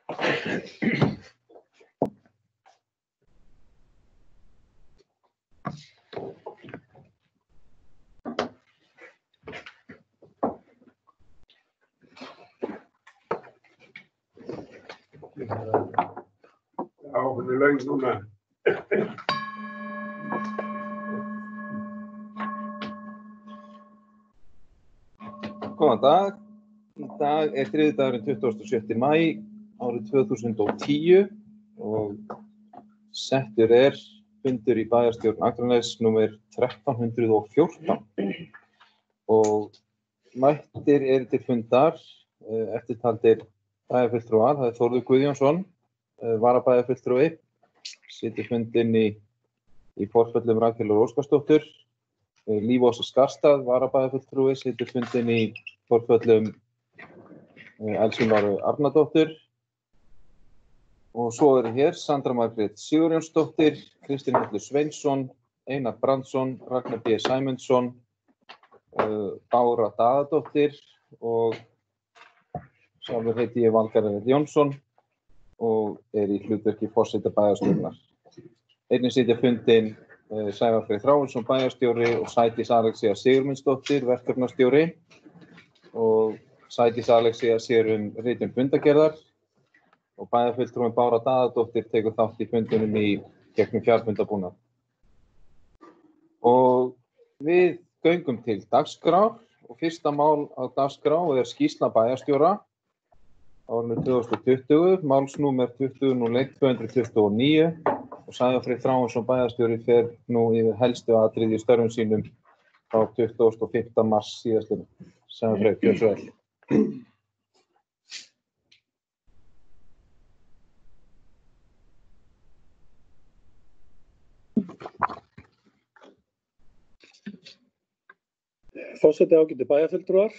Já, hún löng núna. Góðan dag. Í dag þriðjudagurinn 27. maí árið 2010 og settur fundur í bæjarstjórn Akraness númer 1314 og mættir til fundar eftirtaldir bæjarfulltrúar. Það Þórður Guðjónsson, varabæjarfulltrúi, situr fundinn í forföllum Ragnheiður Óskarsdóttur. Líf Ása Skarstað, varabæjarfulltrúi, situr fundinn í forföllum Elsu Láru Arnardóttur. Og svo hér Sandra Margrét Sigurjónsdóttir, Kristinn Hallur Sveinsson, Einar Brandsson, Ragnar B. Sæmundsson, Bára Daðadóttir og sjálfur heiti ég Valgarður Jónsson og í hlutverki forseta bæjarstjórnar. Einnig sitja fundinn Sævar Freyr Þráinsson bæjarstjóri og Sædís Alexía Sigurmundsdóttir verkefnastjóri og Sædís Alexía sér ritun fundargerðar og bæjarfulltrúin Bára Daðadóttir tekur þátt í fundunum í gegnum fjarfundabúnað. Og við göngum til dagskrár og fyrsta mál á dagskrá skýrsla bæjarstjóra árinu 2020, málsnúmer 20.01.229 og Sævar Freyr Þráinsson bæjarstjóri fer nú yfir helstu atriði í störfum sínum frá 25. mars síðastliðnum. Sævar Freyr, gjörðu svo vel. Forseti ágætu bæjarfulltrúar.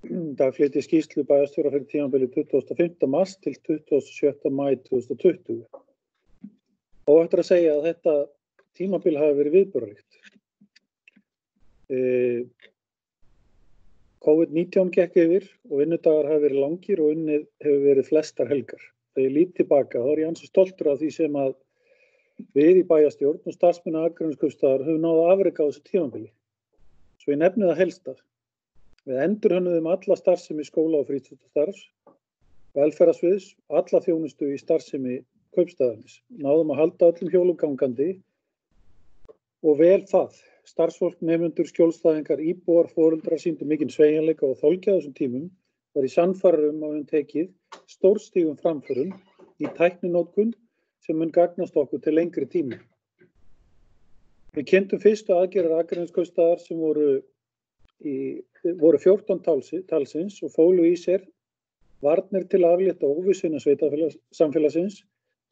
Í dag flyt ég skýrslu bæjarstjóra fyrir tímabilið 25. mars til 27. maí 2020. Óhætt að segja að þetta tímabil hafi verið viðburðaríkt. COVID-19 gekk yfir og vinnudagar hafi verið langir og unnið hefur verið flestar helgar. Þegar ég lít tilbaka þá ég ansi stoltur af því sem að við í bæjarstjórn og starfsmenn Akraneskaupstaðar höfum náð að afreka á þessu tímabili. Svo ég nefni það helsta. Við endurhönnuðum alla starfsemi skóla og frístundastarfs, velferðarsviðs, alla þjónustu í starfsemi kaupstaðarins. Náðum að halda öllum hjólum gangandi og vel það. Starfsfólk, nemendur, skjólstæðingar, íbúar, foreldrar sýndu mikinn sveigjanleika og þolgi á þessum tímum var í sannfærir að við tekið stórstígum framförum í tækninótkun sem mun gagnast okkur til lengri tíma. Við kynntum fyrstu aðgerðir Akraneskaupstaðar sem voru 14 talsins og fólu í sér varnir til að aflétta óvissu innan sveitarfélagsins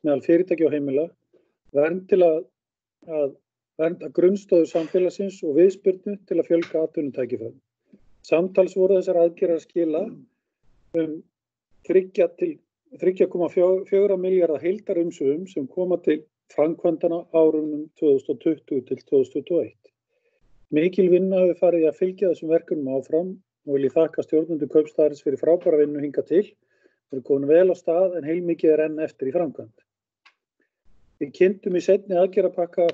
meðal fyrirtækja og heimila, vernd til að vernda grunnstoðir samfélagsins og viðspyrnu til að fjölga atvinnutækifærum. Samtals voru þessar aðgerðir að skila 3,4 milljarða heildarumsvifum sem koma til framkvæmdanna árunum 2020 til 2021. Mikil vinna hefur farið í að fylgja þessum verkefnum áfram og vil ég þakka stjórnendum kaupstaðarins fyrir frábæra vinnu hingað til. Við erum komin vel á stað en heilmikið enn eftir í framkvæmd. Við kynntum í seinni aðgerðapakka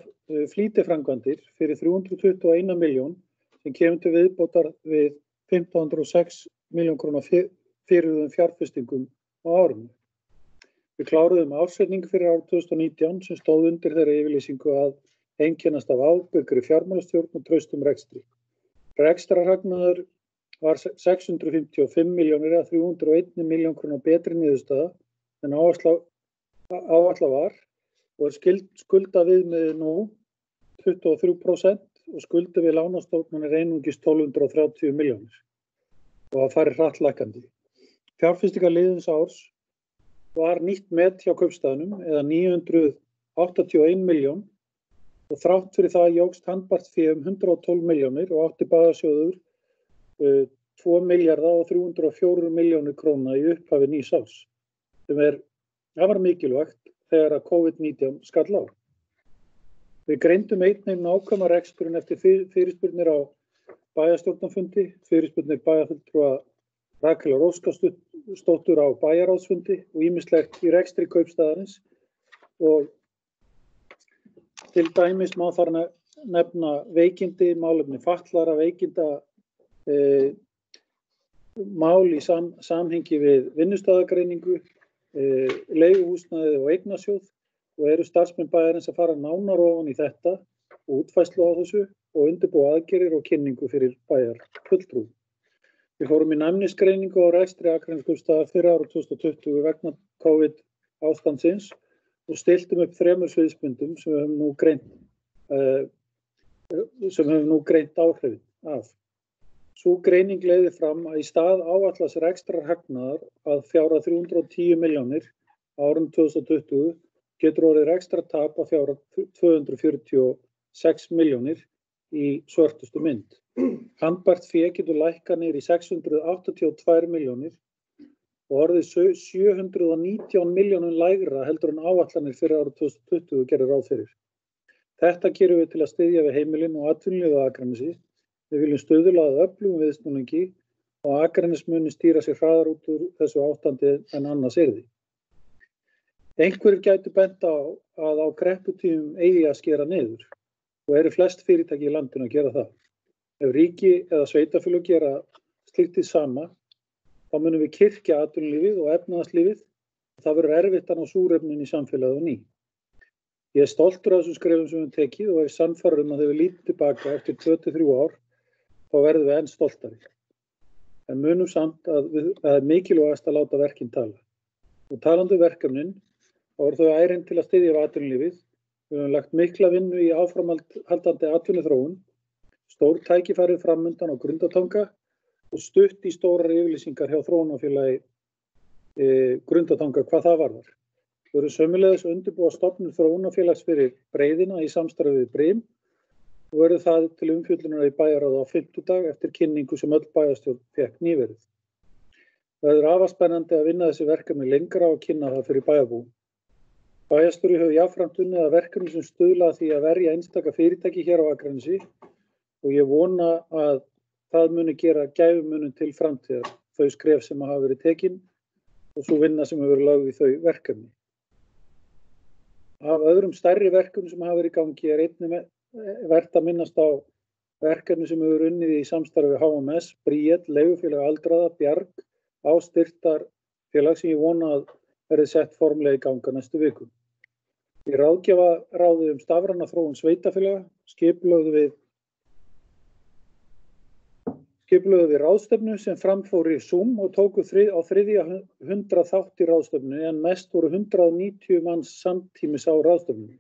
flýtiframkvæmdir fyrir 321 milljón sem kemur til viðbótar við 1.506 milljón króna fyrirhuguðum fjárfestingum á árinu. Við kláruðum ársreikning fyrir árið 2019 sem stóð undir þeirri yfirlýsingu að einkennast af ábyrgri fjármálastjórn og traustum rekstri. Rekstrarhagnaður var 655 milljónir eða 301 milljón króna betri niðurstaða en áætlað var og skuldaviðmiðið nú 23% og skuldir við lánastofnanir einungis 1230 milljónir og það farið hratt lækkandi. Fjárfestingar liðins árs var nýtt met hjá kaupstaðnum eða 981 milljón og þrátt fyrir það jókst handbært fé 112 milljónir og átti bæjarsjóður 2 milljarða og 304 milljónir króna í upphafi nýs árs sem afar mikilvægt þegar að COVID-19 skall á. Við greindum einnig nákvæma reksturinn eftir fyrirspurnir á bæjarstjórnarfundi, fyrirspurnir bæjarfulltrúa Rakel Óskarsdóttur á bæjarráðsfundi og ýmislegt í rekstri kaupstaðarins og til dæmis má þar nefna veikindi, málefni fatlaðra, veikinda, mál í samhengi við vinnustaðagreiningu, leiguhúsnæði og eignasjóð og eru starfsmenn bæjarins að fara nánar ofan í þetta og útfærslu á þessu og undirbúa aðgerðir og kynningu fyrir bæjarfulltrúa. Við fórum í næmnisgreiningu á rekstri Akraneskaupstaðar fyrir árið 2020 vegna COVID ástandsins og stilltum upp 3 sviðsmyndum sem við höfum nú greint áhrifin af. Sú greining leiðir fram að í stað áætlaðs rekstrarhagnaðar að fjárhæð 310 milljónir á árinu 2020 getur orðið rekstrartap að fjárhæð 246 milljónir í svörtustu mynd. Handbært fé getur lækkað niður í 682 milljónir og orðið 719 milljónum lægra heldur en áætlanir fyrir árið 2020 gerir ráð fyrir. Þetta gerum við til að styðja við heimilin og atvinnulífið á Akranesi. Við viljum stuðla að öflugum viðsnúningi og Akranes muni stýra sér hraðar út úr þessu ástandi en annars yrði. Einhverjir gætu bent á að á krepputímum eigi að skera niður og eru flest fyrirtæki í landinu að gera það. Ef ríki eða sveitarfélög gera slíkt hið sama, þá munum við kyrkja atvinnulífið og efnahagslífið og það verður erfitt að ná súrefnin í samfélagið á ný. Ég er stoltur af þessum skrefum sem við höfum tekið og er sannfærður að þegar við lítum tilbaka eftir 2-3 ár, þá verðum við enn stoltari. En munum samt að það er mikilvægast að láta verkin tala. Og talandi verkefnin, þá eru þau ærin til að styðja við atvinnulífið. Við höfum lagt mikla vinnu í áframhaldandi atvinnuþróun, stór tækifæri framundan á Grundartanga og stutt í stórar yfirlýsingar hjá þróunarfélagi Grundartanga hvað það varðar. Við erum sömuleiðis að undirbúa stofnun þróunarfélags fyrir Breiðina í samstarfi við Brim og verður það til umfjöllunar í bæjarráði á 5. eftir kynningu sem öll bæjarstjórn fékk nýverið. Það verður afar spennandi að vinna þessi verkefni lengra og kynna það fyrir bæjarbúum. Bæjarstjóri hefur jafnframt unnið að verkefni sem stuðla að því að verja einstaka fyrirtæki hér á Akranesi og ég vona að það muni gera gæfumuninn til framtíðar, þau skref sem hafa verið tekin og svo vinna sem hefur verið lögð í þau verkefni. Af öðrum stærri verkefni sem hafa verið í gangi er einnig vert að minnast á verkefni sem hefur unnið í samstarfi við HMS, Bríet, Leigufélag aldraða, Bjarg, ástyrktarfélag sem ég vona að verði sett formlega í ganga næstu viku. Í ráðgjafaráði stafræna þróun sveitarfélaga skipulögðu við ráðstefnu sem framfór í Zoom og tóku á 300 þátt í ráðstefnu en mest voru 190 manns samtímis á ráðstefnu.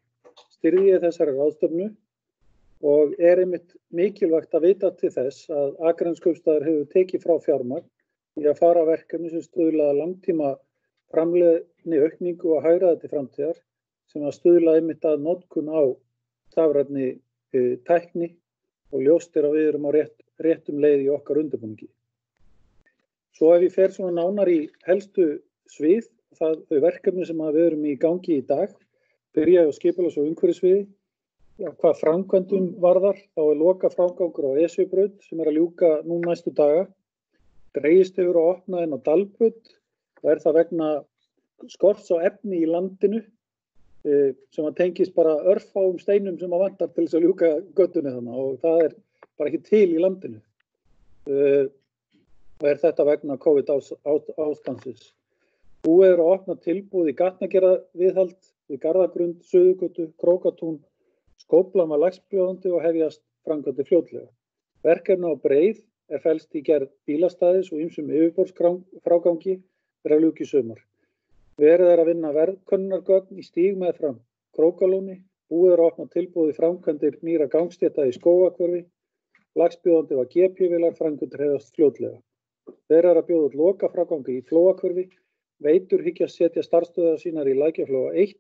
Stýrði ég þessari ráðstefnu og er einmitt mikilvægt að vita til þess að Akraneskaupstaður hefur tekið frá fjármagn í að fara verkefni sem stuðla að langtíma framleiðni aukningu og hagræði til framtíðar sem að stuðla einmitt að notkun á stafrænni tækni og ljóst er að við erum á réttum leið í okkar undirbúningi. Svo ef ég fer svona nánar í helstu svið, þau verkefni sem við erum í gangi í dag, byrja á skipulags- og umhverfissviði. Hvað framkvæmdum varðar, þá er loka framgangur á Esjubraut sem er að ljúka nú næstu daga. Dregist hefur að opna inn á Dalbraut og er það vegna skorts á efni í landinu sem að tengist bara örfáum steinum sem að vantar til þess að ljúka göttunni þarna og það er bara ekki til í landinu. Og er þetta vegna COVID ástandsins. Búið er að opna tilboð í gatnagerðarviðhald við Garðagrund, Suðurgötu, Krókatún, skóflama lagsbjóðandi og hefjast framkvæmdir fljótlega. Verkefni á Breið er felst í gerð bílastæðis og ýmsum yfirborðsfrágangi er að ljúka í sumar. Verið er að vinna verðkönnunargögn í stíg meðfram Krókalóni, búið er að opna tilboð í framkvæmdir nýra gangstétta í Skógahverfi, lagsbjóðandi var GP-vélar, framkvæmdir hefjast fljótlega. Verið er að bjóða út lokafrágangi í Flóahverfi, Veitur hyggjast setja starfsstöðvar sínar í Lækjarflóa 1,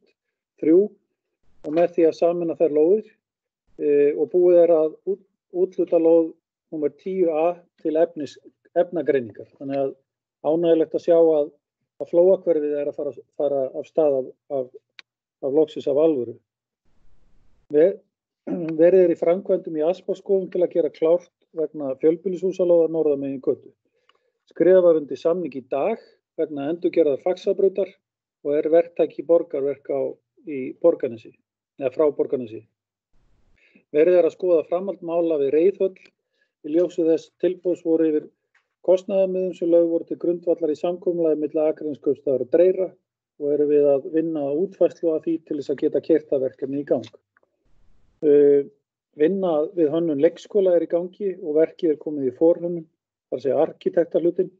3 og með því að sameina þær lóðir og búið er að úthluta lóð númer 10A til efnagreiningar. Þannig að ánægjulegt að sjá að Flóahverfið er að fara af stað af loksins af alvöru. Verið er í framkvæmdum í Asparskógum til að gera klárt vegna fjölbýlishúsalóðar norðan megin götu. Skrifað var undir samning í dag vegna endurgerðar Faxabrautar og verktaki Borgarverk í Borgarnesi, eða frá Borgarnesi. Verið að skoða framhald mála við Reiðhöll. Í ljósi þess tilboðs voru yfir kostnaðarmiðum sem lögð voru til grundvallar í samkomulagi milli Akraneskaupstaðar og Dreyra og erum við að vinna að útfærslu af því til þess að geta keyrt það verkefni í gang. Vinna við hönnun leikskóla í gangi og verkið komið í forhönnun, þar að segja arkitektarhlutin,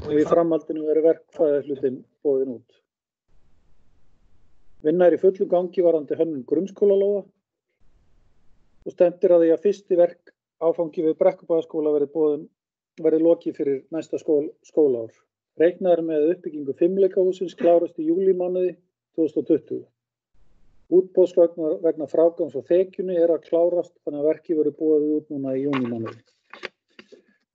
og í framhaldinu verkfræðihlutin boðin út. Vinna í fullu gangi varðandi hönnun grunnskólalóða og stefnt að því að fyrsti áfangi við Brekkubæjarskóla verði lokið fyrir næsta skólaár. Reiknað með uppbyggingu fimmleikahússins klárast í júlímánuði 2020. Útboðsgögn vegna frágangs og þekjunni að klárast þannig að verkið verður boðið út núna í júnímánuði.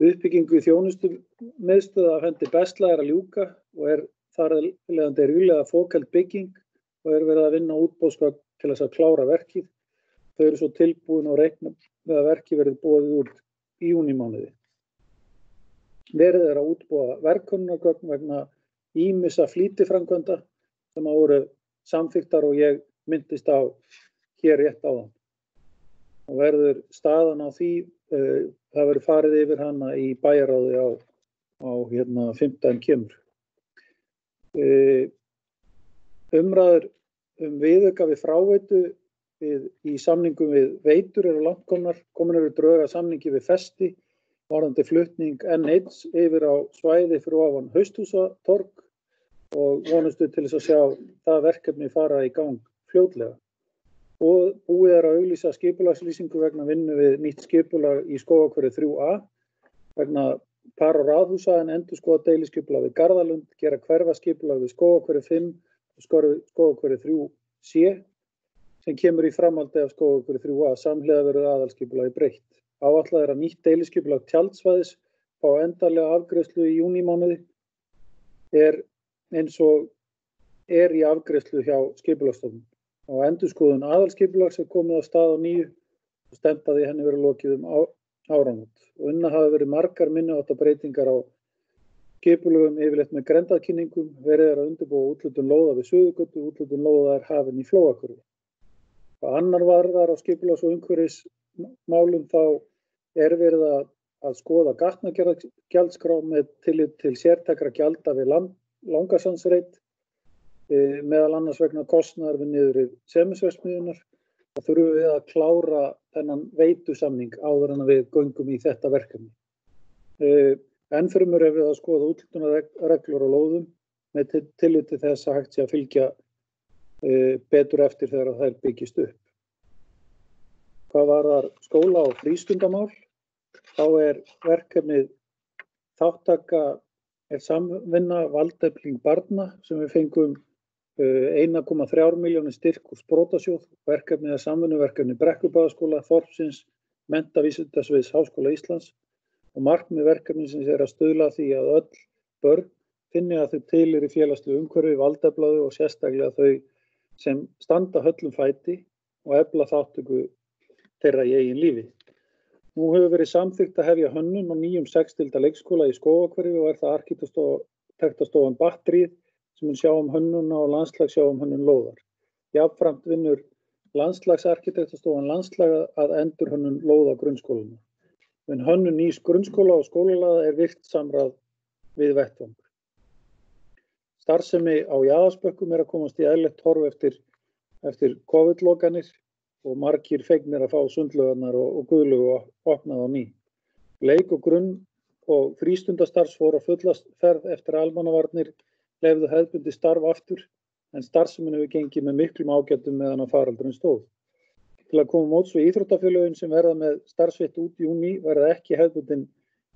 Uppbyggingu í þjónustumiðstöð af hendi Bestla að ljúka og þar leiðandi ríflega fókæld bygging og verið að vinna útboðsgögn til þess að klára verkið. Þau eru svo tilbúin og reikna með að verkið verið boðið út í júnímánuði. Verið að útbúa verkkönnunargögn vegna ýmissa flýtiframkvæmda sem voru samþykktar og ég minntist á hér rétt áðan. Og verður staðan á því, það verður farið yfir hana í bæjarráði á 15 kemur. Umræður viðauka við fráveitu í samningum við veitur eru langt komin eru drög að samningi við Festi varðandi flutning N1 yfir á svæði fyrir ofan Hausthúsatorg og vonustu til þess að sjá það verkefni fara í gang fljótlega. Og búið að auglýsa skipulagslýsingu vegna vinnu við nýtt skipulag í Skógahverfi 3A vegna par- og raðhúsa en endurskoða deiliskipulag við Garðalund, gera hverfaskipulag við Skógahverfi 5 og Skógahverfi 3C sem kemur í framhaldi af Skógahverfi 3A samhliða verður aðalskipulagi breytt. Áætlað að nýtt deiliskipulag tjaldsvæðis fá endanlega afgreiðslu í júnímánuði eins og í afgreiðslu hjá skipulagsstofnun. Og endurskoðun aðalskipulags komið á stað á nýju og stefnt að því henni verið lokið áramót. Og unnar hafa verið margar minniháttar breytingar á skipulagum yfirleitt með grendakynningum, verið að undirbúa úthlutun lóða við Suðurgötu, úthlutun lóða hafin í Flóahverfi. Hvað annar varðar á skipulags- og umhverfismálum þá verið að skoða gatnagerðargjaldskrá með tillit til sértækra gjalda við Langasandsreit, meðal annars vegna kostnaðar við niðurrif Semensverksmiðjunnar og þurfum við að klára þennan veitusamning áður en við göngum í þetta verkefni. Ennfremur við að skoða úthlutunarreglur og lóðum með tillit til þess að hægt sé að fylgja betur eftir þegar þær byggist upp. Hvað varðar skóla- og frístundamál, þá verkefnið þáttaka samvinna valdefling barna sem við fengum 1,3 milljónir styrk úr Sprotasjóð. Verkefnið samvinnuverkefni Brekkubæjarskóla, Þorpsins, Menntavísindasviðs Háskóla Íslands og markmið verkefnisins að stuðla að því að öll börn finni að þau tilheyri félagslegu umhverfi, valdeflaðu og sérstaklega þau sem standa höllum fæti og efla þátttöku þeirra í eigin lífi. Nú hefur verið samþykkt að hefja hönnun á nýjum 6 deilda leikskóla í Skógahverfi og það arkitektastofan Batteríð sem mun sjá hönnunna og landslag sjá hönnun lóðar. Jafnframt vinnur landslagsarkitektastofan landslag að endurhönnun lóða grunnskólana. En hönnun nýs grunnskóla og skólalaga virt samráð við vettvang. Starfsemi á Jaðarsbökkum að komast í eðlilegt horf eftir COVID-lokanir og margir fegnir að fá sundlaugarnar og guðlaugu opnað á ný. Leik- og grunn- og frístundastarfs fór á fullast ferð eftir almannavarnir leyfðu hefðbundið starf aftur en starfsemin hefur gengið með miklum ágætum meðan á faraldurinn stóð. Til að koma móts við íþróttafélögin sem verða með starfsveit út í júní verða ekki hefðbundin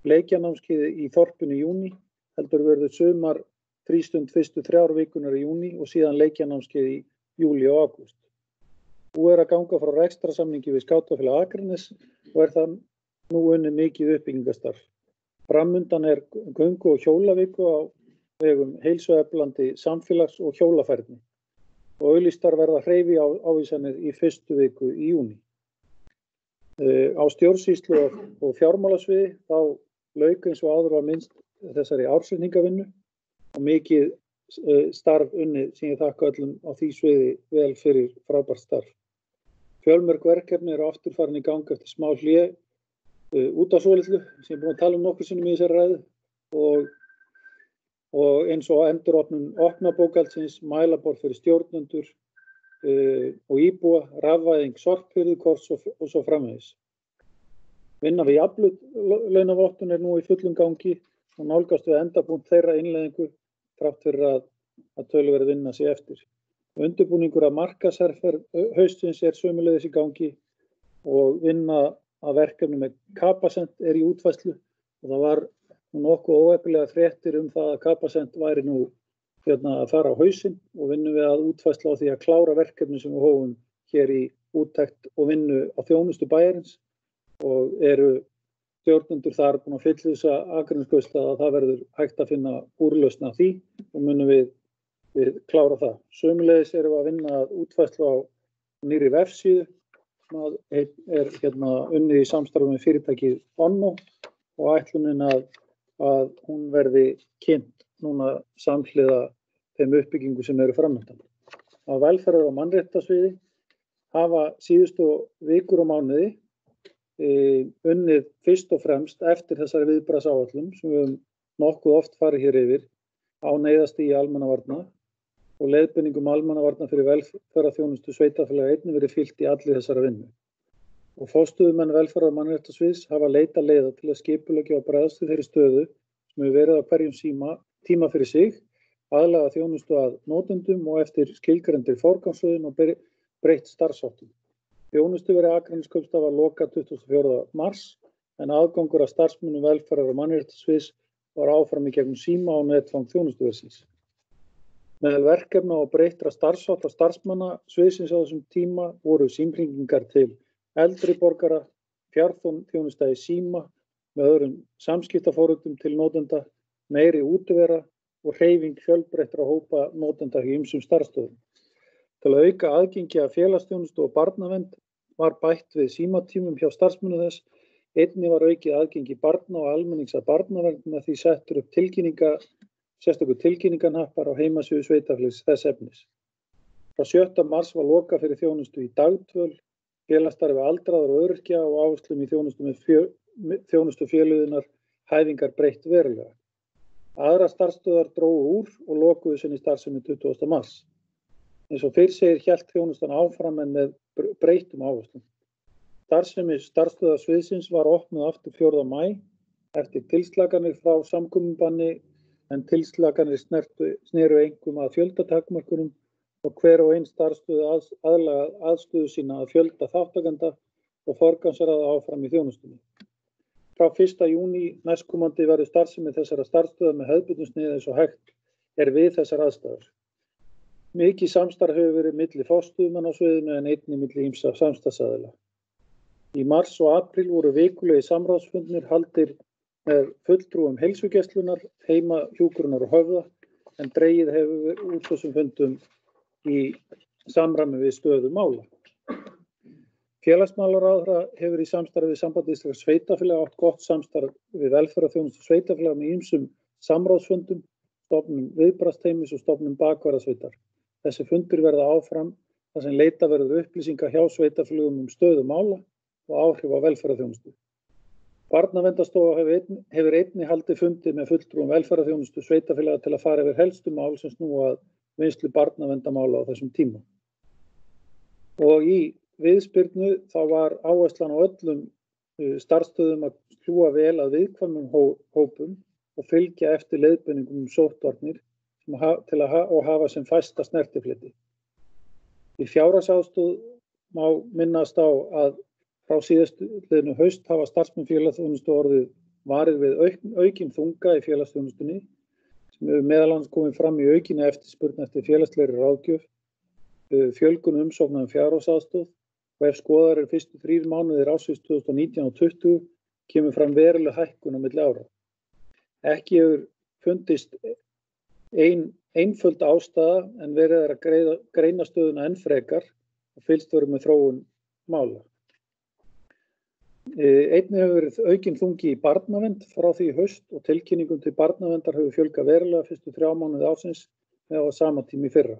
leikjanámskeiði í þorpinu í júní, heldur verður sumar frístund fyrstu 3 vikunar í júní og síðan leikjanámskeið í júlí og ágúst. Búið að ganga frá rekstrarsamningi við Skátafélag Akranes og það nú unnið mikið uppbyggingastarf. Framundan göngu- og hjólaviku á vegum heilsueflandi samfélags- og hjólafærni og auglýstar verða hreyfi ávísanir í fyrstu viku í júní. Á stjórnsýslu og fjármálasviði þá lauk eins og áður var minnst þessari ársreikningavinnu og mikið starf unnið sem ég þakka öllum á því sviði vel fyrir frábært starf. Fjölmörg verkefni eru aftur farin í gang eftir smá hlé út á svolitlu sem ég er búin að tala nokkur sinnum í þessari ræðu og eins og enduropnun opnabókhaldsins, mælaborð fyrir stjórnendur og íbúa, rafvæðing sorphirðukorts og svo framvegis. Vinna við jafnlaunavottun er nú í fullum gangi og nálgast við endapunkt þeirra innleiðingu þrátt fyrir að töluverð vinna sig eftir. Undirbúningur af markaðsherferð haustsins er sömuleiðis í gangi og vinna að verkefni með Capacent er í útfærslu og það var nokkuð óheppilega fréttir það að Capacent væri nú að fara á hausinn og vinnum við að útfærslu á því að klára verkefni sem við hófum hér í úttekt og vinnu á þjónustu bæjarins og eru stjórnendur þar búin að fyllisa Akraneskaupstað að það verður hægt að finna úrlausn af því og munum við klára það. Sömuleiðis erum við að vinna að útfærslu á nýrri vefsíðu sem er unnið í samstarfi með fyrirtækið Onno og ætlunin að hún verði kynnt núna samhliða þeim uppbyggingu sem eru framöndan. Á velferðar- og mannréttindasviði hafa síðustu vikur og mánuði unnið fyrst og fremst eftir þessari viðbragðsáætlun sem við höfum nokkuð oft farið hér yfir á neyðastigi almannavarna og leiðbeiningum almannavarna fyrir velferðarþjónustu sveitarfélaga einnig verið fylgt í allri þessara vinnu. Og forstöðumenn velferðar- og mannréttindasviðs hafa leitað leiða til að skipuleggja og bregðast við þeirri stöðu sem hefur verið á hverjum tíma fyrir sig, aðlaga þjónustu að notendum og eftir skilgreindir forgangsröðun og breytt starfsháttum. Þjónustuverið Akraneskaupstað var lokað 24. mars en aðgangur að starfsmönnum velferðar- og mannréttindasviðs var áfram í gegnum síma og netfang þjónustuversins. Meðal verkefna og breyttra starfshátta starfsmanna sviðsins á þessum tíma voru símhringingar til eldri borgara, fjarþjónusta í síma með öðrum samskiptaforritum til notenda, meiri útivera og hreyfing fjölbreyttra hópa notenda í ýmsum starfsstöðum. Til að auka aðgengi að félagsþjónustu og barnavernd var bætt við símatímum hjá starfsmönnum þess. Einnig var aukið aðgengi barna og almennings að barnavernd með því settur upp sérstakur tilkynningarhnappar á heimasíðu sveitarfélags þess efnis. Frá 7. mars var lokað fyrir þjónustu í dagdvöl, félagsstarfi aldraðra og öryrkja og áherslum í þjónustu með þjónustufélögunar hæfingar breytt verulega. Aðrar starfsstöðvar drógu úr og lokuðu sinni starfsemi 20. mars. Eins og fyrr segir hélt þjónustan áfram en með breyttum áherslum. Starfsemi starfsstöðvar sviðsins var opnuð aftur 4. maí eftir tilslakanir frá samkomubanni en tilslakanir sneru einkum að fjöldatakmörkunum og hver og einn starfsstöð aðlagað aðstöðu sína að fjölda þáttakenda og forgangsraða áfram í þjónustunni. Frá 1. júní næstkomandi verður starfsemi þessara starfsstöða með hefðbundnu sniði eins og hægt er við þessar aðstæður. Mikið samstarf hefur verið milli forstöðumanna á sviðinu en einnig milli ýmsa samstarfsaðila. Í mars og apríl voru vikulegi samráðsfundir haldir með fulltrúum heilsugæslunnar, heimahjúkrunar og Höfða en dregið hefur úr þessum fundum í samræmi við stöðu mála. Félagsmálaráðherra hefur í samstarfi við Samband íslenskra sveitarfélaga átt gott samstarf við velferðarþjónustu sveitarfélaga með ýmsum samráðsfundum, stofnun viðbragðsteymis og stofnun bakvarðasveitar. Þessi fundir verða áfram þar sem leita verður upplýsinga hjá sveitarfélögum stöðu mála og áhrif á velferðarþjónustu. Barnaverndarstofa hefur einnig haldið fundi með fulltrúum velferðarþjónustu sveitarfélaga til að fara yfir helstu mál sem snúa að vinnslu barnaverndarmála á þessum tíma. Og í viðspyrnu þá var áherslan á öllum starfsstöðum að hlúa vel að viðkvæmum hópum og fylgja eftir leiðbeiningum sóttvarnir og hafa sem fæsta snertifleti. Í fjárhagsaðstoð má minnast á að frá síðastliðnu haust hafa starfsmenn félagsþjónustu orðið varið við aukinn þunga í félagsþjónustunni sem hefur meðal annars komið fram í aukinni eftirspurn eftir félagslegri ráðgjöf, fjölgun umsókna fjárhagsaðstoð og ef skoðar fyrstu 3 mánuðir ársins 2019 og 2020 kemur fram veruleg hækkun á milli ára. Ekki hefur fundist einföld ástæða en verið að greina stöðuna enn frekar og fylgst verður með þróun mála. Einnig hefur verið aukinn þungi í barnavernd frá því í haust og tilkynningum til barnaverndar hefur fjölgað verulega fyrstu 3 mánuði ársins með á sama tíma í fyrra.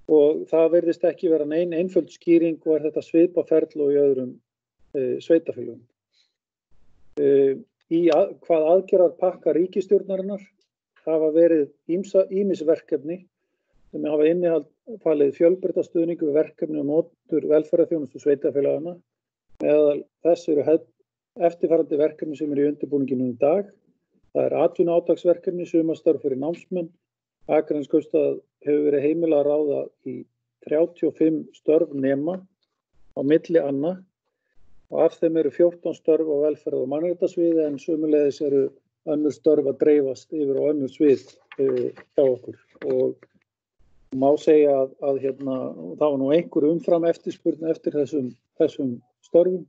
Og það virðist ekki vera nein einföld skýring og þetta svipa ferli og í öðrum sveitarfélögum. Hvað aðgerðar pakka ríkisstjórnarinnar hafa verið ýmis verkefni sem hafa innihaldið fjölbreytta stuðning við verkefni og notur velferðarþjónustu sveitarfélaganna. Meðal þess eru eftirfarandi verkefni sem eru í undirbúninginu í dag. Það atvinnuátaksverkefni, sumarstörf fyrir námsmenn. Akraneskaupstað hefur verið heimilað að ráða í 35 störf nema á milli anna og af þeim eru 14 störf á velferð- og mannréttindasviði en sömuleiðis eru önnur störf að dreifast yfir á önnur svið hjá okkur. Og má segja að það var nú einhver umfram eftirspurn eftir þessum störfum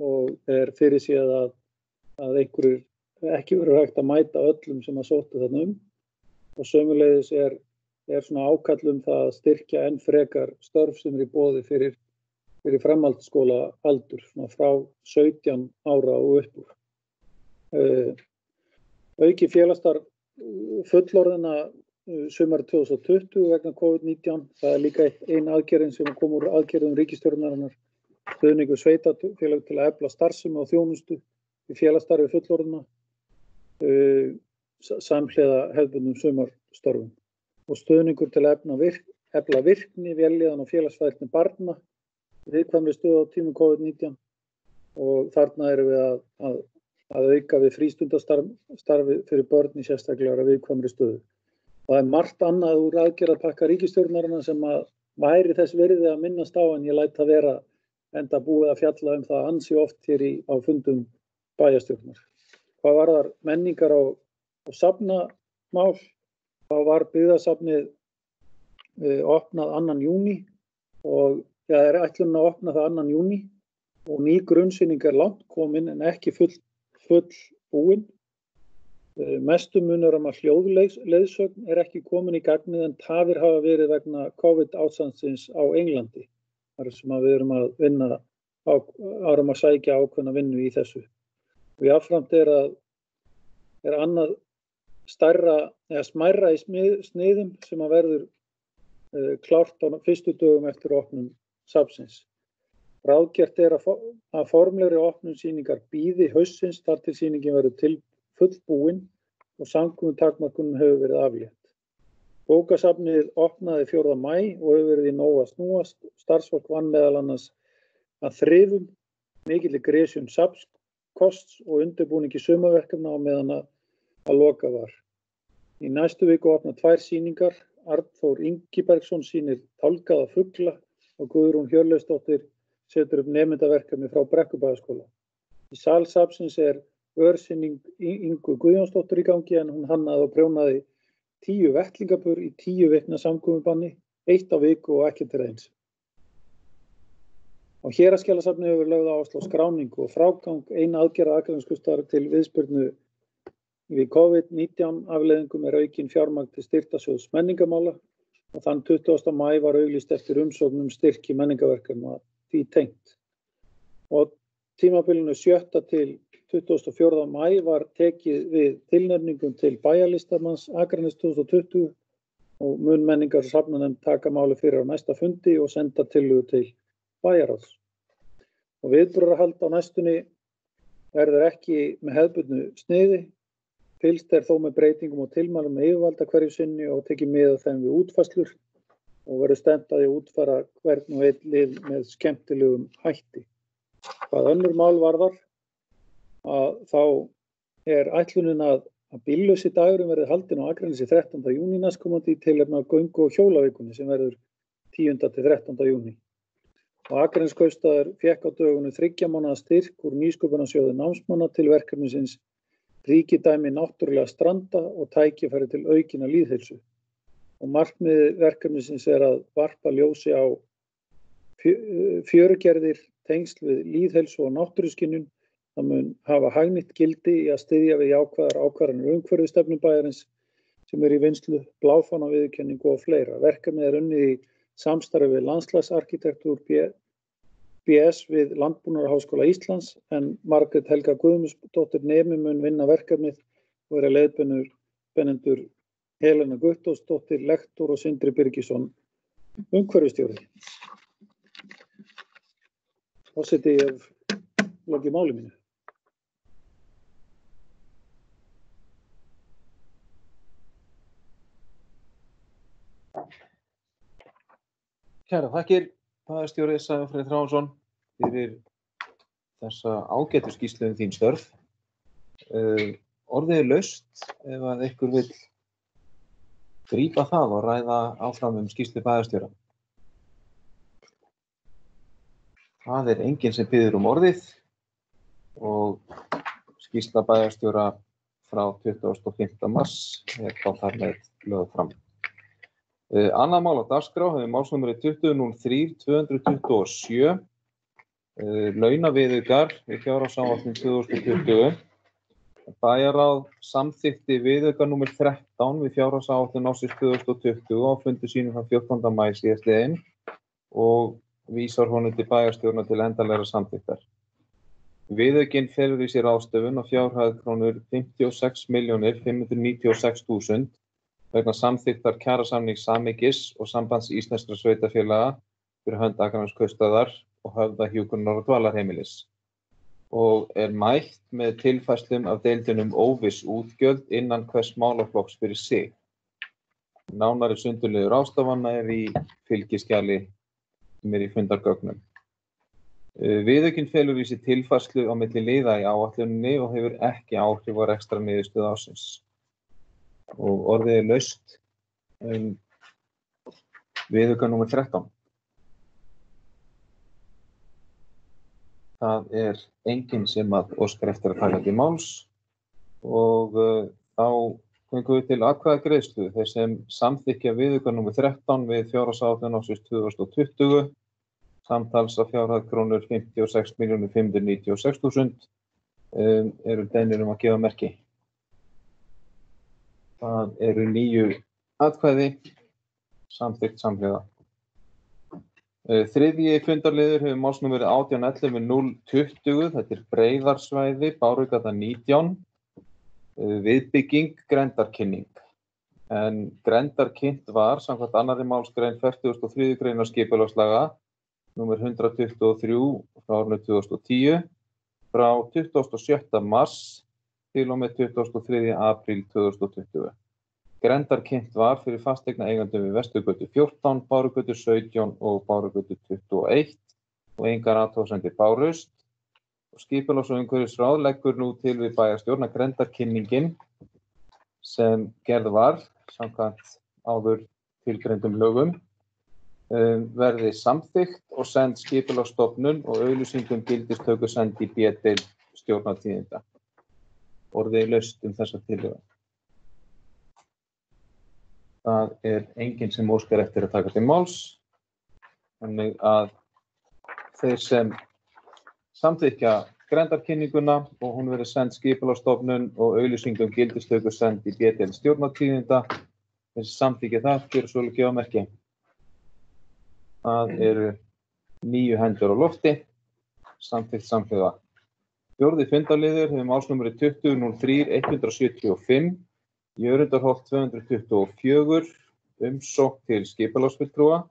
og fyrir séð að einhverjur ekki verður hægt að mæta öllum sem að sóttu þarna og sömuleiðis svona ákall það að styrkja enn frekar störf sem í boði fyrir framhaldsskóla aldur, svona frá 17 ára og upp úr. Auki félagsstarf fullorðinna sumarið 2020 vegna COVID-19. Það líka ein aðgerðin sem kom úr aðgerðum ríkisstjórnarinnar, stuðningur sveitarfélag til að efla starfsemi og þjónustu í félagsstarfi fullorðinna, samhliða hefðbundnum sumarstörfum og stuðningur til að efla virkni, vélíðan og félagsfærni barna viðkvæmri stöðu á tímum COVID-19 og þarna erum við að auka við frístundastarfi fyrir börn í sérstaklega viðkvæmri stöðu. Það margt annað úr aðgerðapakka ríkisstjórnarinnar sem að væri þess virði að minnast á en ég læt það vera enda búið að fjalla það ansi oft hér á fundum bæjarstjórnar. Hvað varðar menningar og safnamál, þá var byggðasafnið opnað 2. júní og það ætlunin að opna það 2. júní og ný grunnsýning langt komin en ekki full búin. Mestu munur að hljóðleiðsögn ekki komin í gagnið en tafir hafa verið vegna COVID-ástandsins á Englandi. þar sem við erum að vinna árum að sækja ákveðna vinnu í þessu. Og jafnframt er annað stærra eða smærra í sniðum sem að verður klárt á fyrstu dögum eftir opnun safnsins. Ráðgert að formlegri opnun sýningar bíði haustsins þar til sýningin verður til fullbúin og samkomutakmörkunum hefur verið aflétt. Bókasafnið opnaði 4. maí og hefur verið í nóg að snúast. Starfsfólk vann meðal annars að þrifum, mikilli gresjun safnkosts og undirbúningi sumarverkefna á meðan að loka var. Í næstu viku opna 2 sýningar. Arnþór Ingibergsson sýnir Tálgaða fugla og Guðrún Hjörleifsdóttir setur upp nemendaverkefni frá Brekkubæjarskóla. Í sal safnsins örsýning Ingu Guðjónsdóttur í gangi en hún hannaði og prjónaði 10 vettlingabur í 10 vikna samkomubanni, 1 á viku og ekki til eins. Á Héraðsskjalasafni hefur lögð áherslu á skráningu og frágang. Ein aðgerð Akraneskaupstaðar til viðspyrnu við COVID-19 afleiðingum aukin fjármagn til styrktarsjóðs menningarmála og þann 20. maí var auglýst eftir umsóknum styrki menningarverkefna því tengt. Og tímabilinu 7. til 24. maí var tekið við tilnefningum til bæjarlistamanns Akranes 2020 og mun menningarsafnanefnd taka máli fyrir á næsta fundi og senda tillögu til bæjarráðs. Og viðburðarhald á næstunni verður ekki með hefðbundnu sniði. Fylgst þó með breytingum og tilmælum með yfirvalda hverju sinni og tekið mið af þeim við útfærslur og verður stefnt að því að útfæra hvern og einn lið með skemmtilegum hætti. Hvað önnur mál varðar þá ætlunin að bíllausi dagurinn verði haldinn á Akranesi 13. júní næstkomandi í tilefni af göngu- og hjólavikunni sem verður 10. til 13. júní. Og Akraneskaupstaður fékk á dögunum 3 mánaða styrk úr nýsköpunarsjóði námsmanna til verkefnisins Ríkidæmi náttúrulega stranda og tækifæri til aukinna lýðheilsu. Og markmið verkefnisins að varpa ljósi á fjörugerðir tengsl við lýðheilsu og náttúruskynjun. Það mun hafa hagnýtt gildi í að styðja við jákvæðar ákvarðanir umhverfisstefnu bæjarins sem í vinnslu, bláfánaviðurkenningu og fleira. Verkefnið unnið í samstarfi við landslagsarkitektúr BS við Landbúnaðarháskóla Íslands en Margrét Helga Guðmundsdóttir nemi mun vinna verkefnið og vera leiðbeinendur Helena Guttormsdóttir, lektor og Sindri Birgisson, umhverfisstjóri. Forseti, ég hef lokið máli mínu. Kæra þakkir, bæjarstjóri Sævar Þráinsson, fyrir þessa ágætu skýrslu þín störf. Orðið laust ef að einhver vill grípa það og ræða áfram skýrslu bæjarstjóra. Það enginn sem biður orðið og skýrsla bæjarstjóra frá 25. mars þá þar með lögð fram. Annað mál á dagskrá hefur málsnúmerið 20.03.227, launaviðaukar við fjárhagsáætlun 2020. Bæjarráð samþykkti viðauka númer 13 við fjárhagsáætlun ársins 2020 á fundi sínum þann 14. maí síðastliðinn og vísar honum til bæjarstjórnar til endanlegrar samþykktar. Viðaukinn felur í sér ráðstöfun á fjárhæð krónur 56.596.000 vegna samþykktar kjarasamnings Samekis og Sambands íslenskra sveitarfélaga fyrir hönd Akraneskaupstaðar og Höfða hjúkrunar- og dvalarheimilis og mælt með tilfærslum af deildunum óviss útgjöld innan hvers málaflokks fyrir sig. Nánari sundurliður ráðstafana í fylgiskjali sem í fundargögnum. Viðaukinn felur í sér tilfærslu á milli liða í áætluninni og hefur ekki áhrif á rekstrarniðurstöðu ársins. Og orðið laust viðauka númer 13. Það enginn sem að óskar eftir að taka til máls og þá göngum við til atkvæðagreiðslu. Þeir sem samþykkja viðauka númer 13 við fjárhagsáætlun ársins 2020 samtals af fjárhæð krónur 56.596.000 eru beiðnir að gefa merki. Það 9 atkvæði samþykkt samhliða. Þriðji fundarliður hefur málsnúmerið 18.11.020, þetta Breiðarsvæði, Bárugata 19, viðbygging, grendarkynning. En grendarkynnt var samkvæmt annarri málsgrein 43. greinar skipulagslaga, númer 123 frá árinu 2010, frá 27. mars til og með 23. apríl 2020. Grendarkynnt var fyrir fasteignaeigendum við Vesturgötu 14, Bárugötu 17 og Bárugötu 21 og engar athugasemdir bárust. Skipulags- og umhverfisráð leggur nú til við bæjarstjórn að grendarkynningin sem gerð var samkvæmt áður tilgreindum lögum verði samþykkt og send Skipulagsstofnun og auglýsingum gildistöku send í B-deild Stjórnartíðinda. Orðið laust þessa tillögu. Það enginn sem óskar eftir að taka til máls, þannig að þeir sem samþykkja grendarkynninguna og hún verið send Skipulagsstofnun og auglýsingum gildistöku send í B-deild Stjórnartíðinda, þeir sem samþykkja það fyrir svo að gefa merki. Það 9 hendur á lofti, samþykkt samhliða. Fjórði fundarliður hefur málsnúmerið 20.03.175, Jörundarholt 224, umsókn til skipulagsfulltrúa,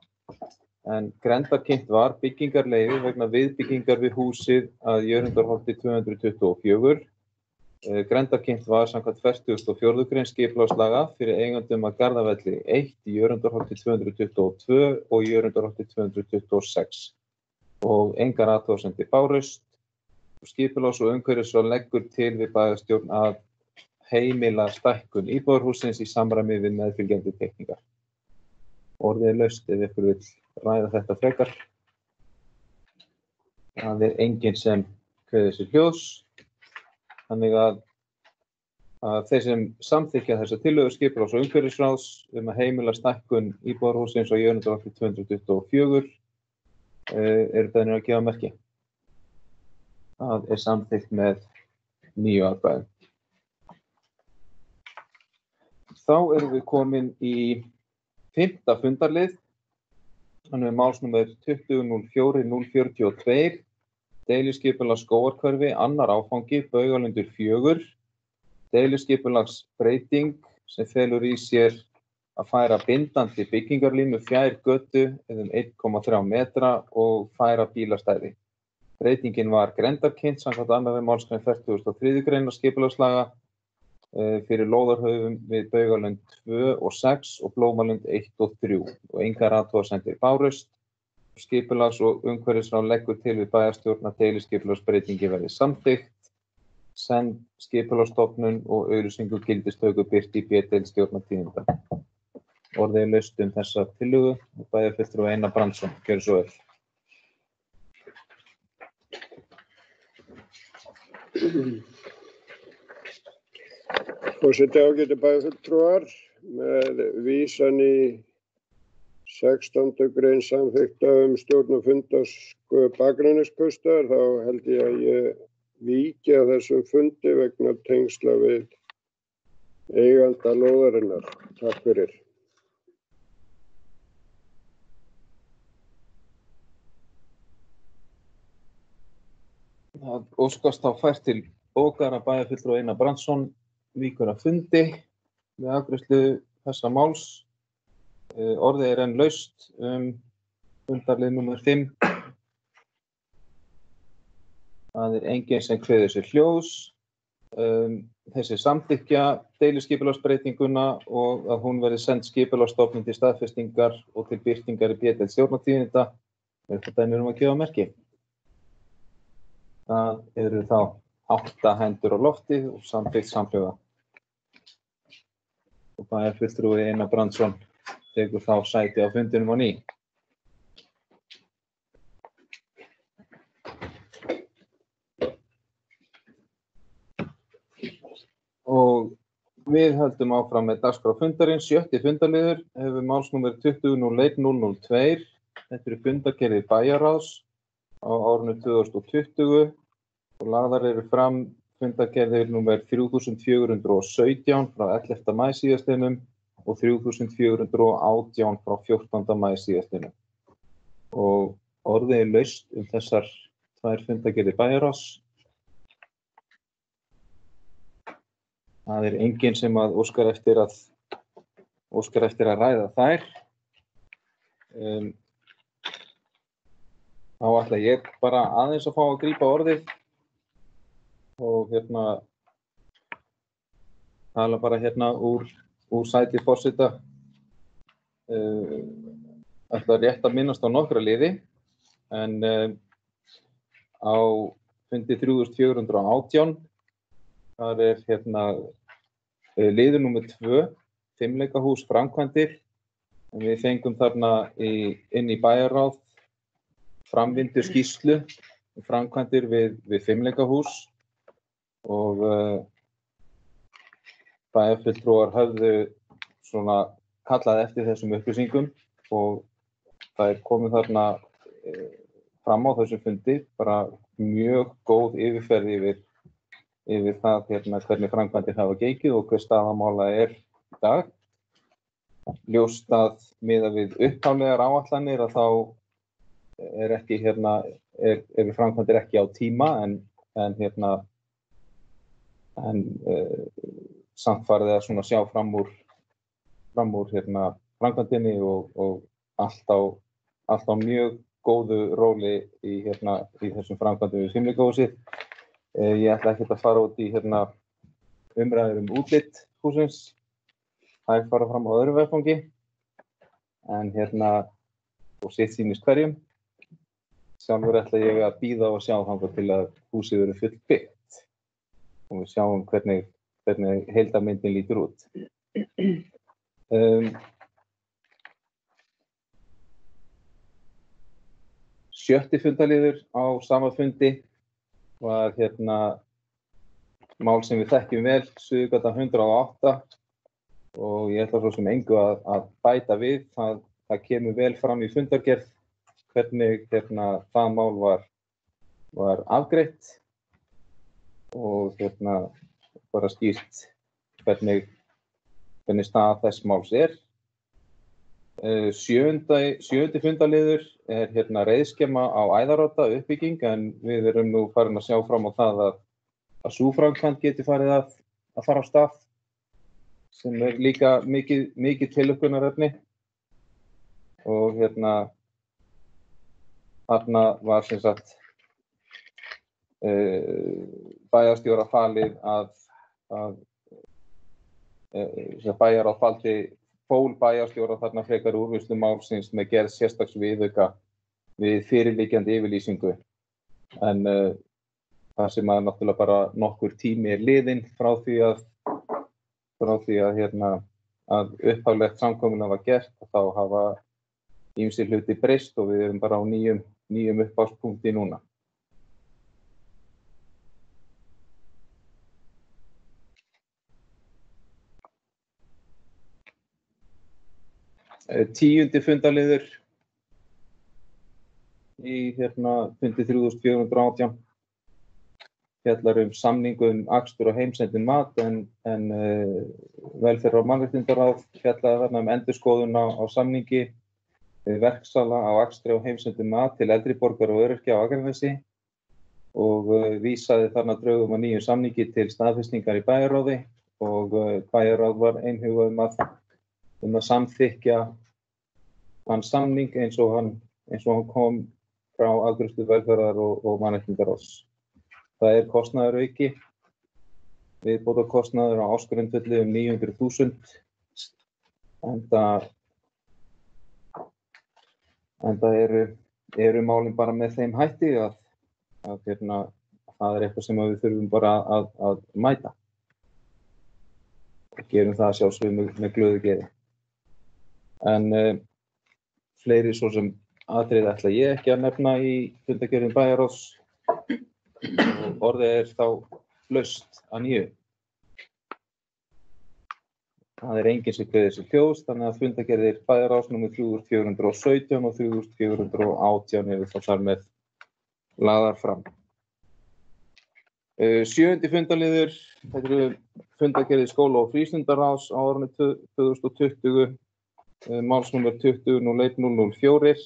en grendarkynnt var byggingarleyfi vegna viðbyggingar við húsið að Jörundarholti 224. Grendarkynnt var samkvæmt 44. grein skipulagslaga fyrir eigendum að Garðavelli 1, Jörundarholti 222 og Jörundarholti 226 og engar athugasemdir bárust. Skipulags- og umhverfisráð leggur til við bæjarstjórn að heimila stækkun íbúðarhússins í samræmi við meðfylgjandi teikningar. Orðið laust ef ykkur vill ræða þetta frekar. Það enginn sem kveður sér hljóðs. Þannig að þeir sem samþykkja þessa tillögu skipulags- og umhverfisráðs að heimila stækkun íbúðarhússins á Jörundarholti 224 eru beðnir að gefa merki. Það samþykkt með 9 atkvæðum. Þá erum við komin í 5. fundarlið Hann málsnúmer 20.04.042, deiliskipulag skógarhverfi, annar áfangi, Baugalundur 4, deiliskipulagsbreyting sem felur í sér að færa bindandi byggingarlínu fjær götu eða 1,3 metra og færa bílastæði. Breytingin var grenndarkynnt samkvæmt 2. málsgrein 43. greinar skipulagslaga fyrir lóðarhöfum við Baugalund 2 og 6 og Blómalund 1 og 3 og engar athugasemdir bárust. Skipulags- og umhverfisráð leggur til við bæjarstjórn að deiliskipulagsbreytingi verði samþykkt, send skipulagsstofnun og auglýsingu gildistöku birt í B-deild Stjórnartíðinda. Orðið laust þessa tillögu og bæjarfulltrúi Einar Brandsson. Gjörðu svo vel. Forseti, ágætu bæjarfulltrúar, með vísan í 16. grein samþykkta stjórn- og fundarsköp Akraneskautar, þá held ég að ég víki að þessum fundi vegna tengsla við eiganda lóðarinnar. Takk fyrir. Það óskast þá fært til bókar að bæjarfulltrúi Einar Brandsson víkur að fundi við afgreiðslu þessa máls. Orðið enn laust fundarlið númer 5. Það enginn sem kveður sér hljóðs. Þessi samþykkja deiliskipulagsbreytinguna og að hún verði send skipulagsstofnun til staðfestingar og til birtingar í B-deild Stjórnartíðinda. Þetta dæmi að gefa merki. Það eru þá 8 hendur á lofti og samþykkt samhljóða. Og bæjarfulltrúi Einar Brandsson tekur þá sæti á fundinum á ný. Og við höldum áfram með dagskrá fundarins. 7. fundarliður hefur málsnúmer 20.01.002. Þetta eru fundargerðir bæjarráðs á árinu 2020 og lagðar eru fram fundargerðir númer 3417 frá 11. maí síðastliðnum og 3418 frá 14. maí síðastliðnum. Og orðið laust þessar 2 fundargerðir bæjarráðs. Það enginn sem að óskar eftir að ræða þær. Þá ætla ég bara aðeins að fá að grípa orðið og tala bara úr sæti forseta. Ætla rétt að minnast á nokkra liði, en á fundi 3418 þar liður númer 2, fimleikahús framkvæmdir. Við fengum þarna inn í bæjarráð framvindu skýrslu framkvæmdir við fimleikahús og bæjarfulltrúar höfðu svona kallað eftir þessum upplýsingum og það komið þarna fram á þessum fundi bara mjög góð yfirferð yfir það hvernig framkvæmdir hafa gengið og hver staða mála í dag. Ljóst að miðað við upphaflegar áætlanir að þá eru framkvæmdir ekki á tíma en samt farið að svona sjá fram úr framkvæmdinni og allt á mjög góðu róli í þessum framkvæmdum við fimleikahúsið. Ég ætla ekkert að fara út í umræður útlit hússins. Það fara fram á öðrum vettvangi en og sitt sýnist hverjum. Sjálfur ætla ég að bíða og sjá þangað til að húsið verður fullbyggt og við sjáum hvernig heildarmyndin lítur út. 7. fundarliður á sama fundi var mál sem við þekkjum vel, Suðurgata 108 og ég ætla svo sem engu að bæta við. Það kemur vel fram í fundargerð hvernig það mál var afgreitt og bara skýrt hvernig staða þess máls er. Sjöundi fundaliður hérna reiðskema á Æðarodda uppbygging, en við erum nú farin að sjá fram á það að sú framkvæmd geti farið að fara af stað, sem líka mikið tilökkunarefni. Og hérna þarna var sem sagt bæjarstjóra falið bæjarráð faldi fól bæjarstjóra þarna frekari úrvinnslu málsins með gerð sérstaks viðauka við fyrirliggjandi yfirlýsingu. En það sem að náttúrulega bara nokkur tími liðinn frá því að upphaflegt samkomulag var gert, þá hafa ýmsir hluti breyst og við erum bara á nýjum upphafspunkti núna. Tíundi fundaliður í fundi 3418 fjallar samningu akstur og heimsendin mat, en velferðar- og mannréttindaráð fjallaði þarna endurskoðun á samningi verksala á akstri og heimsendin mat til eldri borgara og öryrkja á Akranesi og vísaði þarna drögum að nýjum samningi til staðfestingar í bæjarráði, og bæjarráð var einhugað um að samþykkja þann samning eins og hann kom frá afgreiðslu velferðar- og mannréttindaráðs. Það kostnaðarauki, viðbótarkostnaður á ársgrundvelli 900.000, enda eru málin bara með þeim hætti að það eitthvað sem við þurfum bara að mæta. Og gerum það sjálfsögðu með glöðu geði. En fleiri svo sem atriði ætla ég ekki að nefna í fundargerðum bæjarráðs, og orðið þá laust að nýju. Það enginn sem kveður sig hljóðs, þannig að fundargerðir bæjarráðs númer 3417 og 3418 eru þá þar með lagðar fram. Sjöundi fundaliður, þetta eru fundargerðir skóla- og frístundaráðs á árinu 2020, málsnúmer 20.01.004,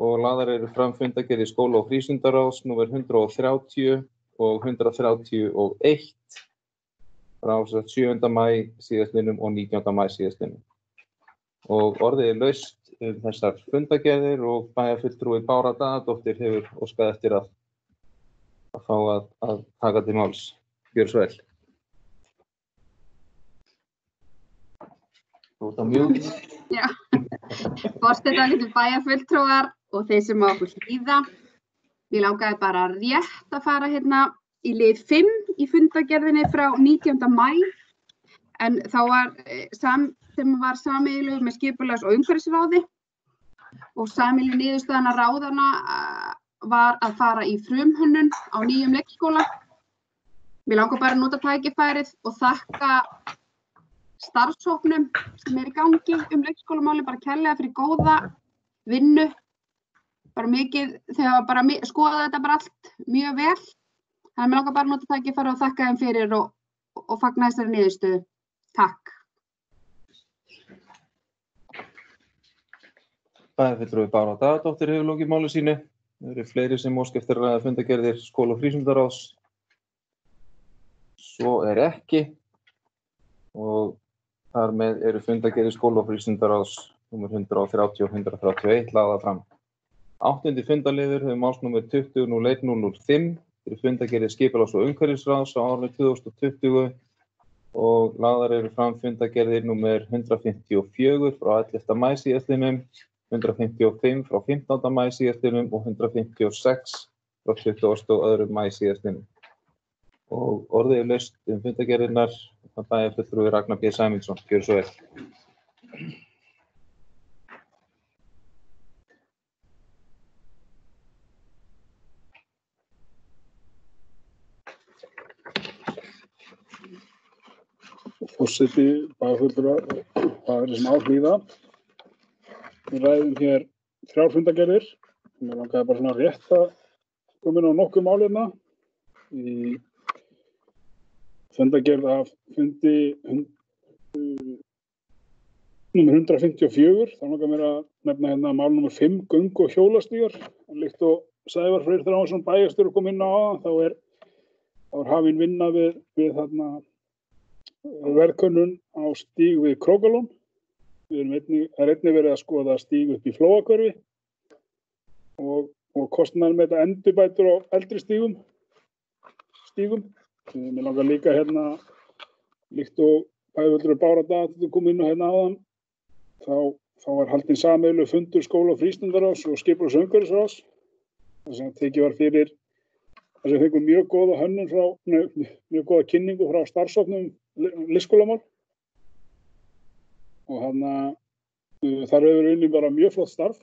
og lagðar eru fram fundargerðir skóla- og frístundaráðs númer 130 og 131 frá 7. maí síðastliðnum og 19. maí síðastliðnum. Og orðið laust þessar fundargerðir, og bæjarfulltrúi Bára Daðadóttir hefur óskað eftir að fá að taka til máls. Gjörðu svo vel. Þú ert á mute. Já, forsetaályktun bæjarfulltrúar og þeir sem á okkur hlýða. Ég langaði bara rétt að fara í lið 5 í fundargerðinni frá 19. maí, en þá sem var sameiginlegur með skipulags- og umhverfisráði, og sameiginleg niðurstaðan ráðanna var að fara í frumhönnun á nýjum leikskóla. Mér langar bara að nota tækifærið og þakka starfshópnum sem í gangi leikskólamáli bara kærlega fyrir góða vinnu. Bara mikið, þau hafa bara skoðað þetta bara allt mjög vel. Þannig að mér langar bara að nota tækifærið og þakka þeim fyrir og fagna þessari niðurstöðu. Takk. Bæjarfulltrúi Bára Daðadóttir hefur lokið máli sínu. Það eru fleiri sem óska eftir að ræða fundargerðir skóla- og frístundaráðs. Svo ekki. Og þar með eru fundargerðir skóla- og frístundaráðs númer 130 og 131 lagðar fram. 8. fundaliður hefur málsnúmer 20.01.005 fyrir fundargerðir skipulags- og umhverfisráðs á árinu 2020, og lagðar eru fram fundargerðir númer 154 frá 11. maí síðastliðnum, 155 frá 15. maí síðastliðnum og 156 frá 22. maí síðastliðnum. Og orðið laust fundargerðirnar, það bæjarfulltrúi Ragnar B. Sæmundsson. Gjörðu svo vel. Forseti, bæjarfulltrúar, það sem á hlýða. Við ræðum hér 3 fundargerðir. Mér langaði bara svona rétt að koma inn á nokkuð mál í fundargerð af fundi Númer 154, þá langar mér að nefna hérna mál númer 5, göng- og hjólastígar. Líkt og Sævar Freyr Þráinsson bæjarstjóri kom inn á áðan, þá er hafin vinna við þarna verðkönnun á stíg við Krókalón. Það er einnig verið að skoða stíg upp í Flóahverfi og kostnaður með þetta endurbætur á eldri stígum. Mér langar líka hérna, líkt og Bæjarvöllur Báradal kom inn á hérna áðan, þá var haldinn sameiginlegur fundur skóla- og frístundaráðs og skipulags- og umhverfisráðs. Það sem tekið var fyrir, þess að fengum mjög góða kynningu frá starfshópnum listskólamál. Og þar hefur unnið bara mjög flott starf.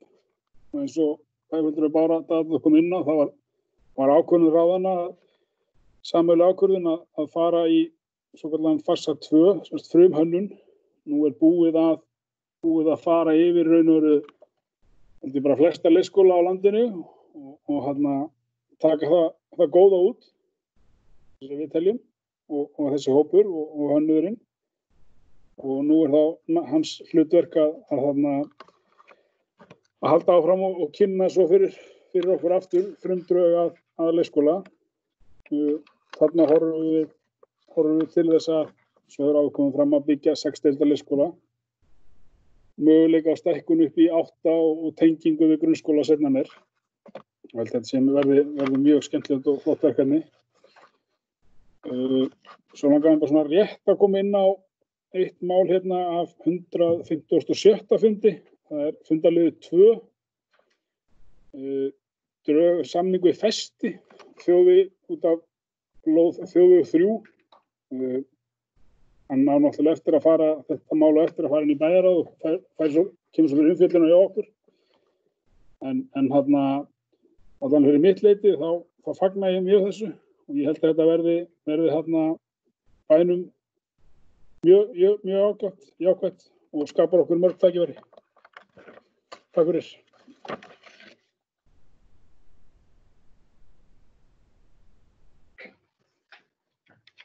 Og eins og Bæjarvöllur Báradal kom inn á, það var ákvörðun ráðanna, sameiginleg ákvörðun að fara í svokallaðan fasa 2, frumhönnun. Nú er búið að fara yfir raun og veru, heldur bara flesta leikskóla á landinu og taka það góða út, þess að við teljum, og þessi hópur og hönnuðurinn. Og nú er þá hans hlutverk að halda áfram og kynna svo fyrir okkur aftur frumdrög að leikskóla. Þarna horfum við til þess að svo er ákomið fram að byggja 6 deilda leikskóla, möguleika á stækkun upp í 8 og tengingu við grunnskóla seinna meir. Og þetta sem verði mjög skemmtilegt og flott verkefni. Svo langar við bara svona rétt að koma inn á eitt mál hérna af 157. fundi. Það er fundarliður 2. Samningu við Festi, þjóðvegi út af þjóðvegi 3. Hann á náttúrulega eftir að fara, þetta mál á eftir að fara inn í bæjarráð og kemur svo fyrir umfjölluna hjá okkur. En allan fyrir mitt leyti þá fagna ég mjög þessu og ég held að þetta verði bænum mjög jákvætt og skapar okkur mörg tækifæri. Takk fyrir.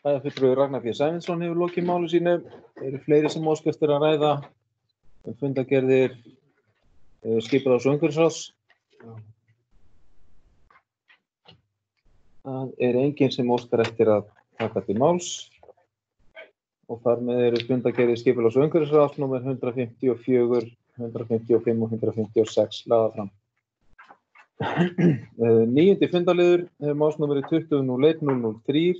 Bæjarfulltrúi Ragnar B. Sæmundsson hefur lokið máli sínu. Eru fleiri sem óska eftir að ræða fundargerðir skipulags- og umhverfisráðs? Það er enginn sem óskar eftir að taka til máls og þar með eru fundargerðir skipulags- og umhverfisráðs númer 154, 155 og 156 lagðar fram. 9. fundarliður hefur málsnúmerið 20.01.003.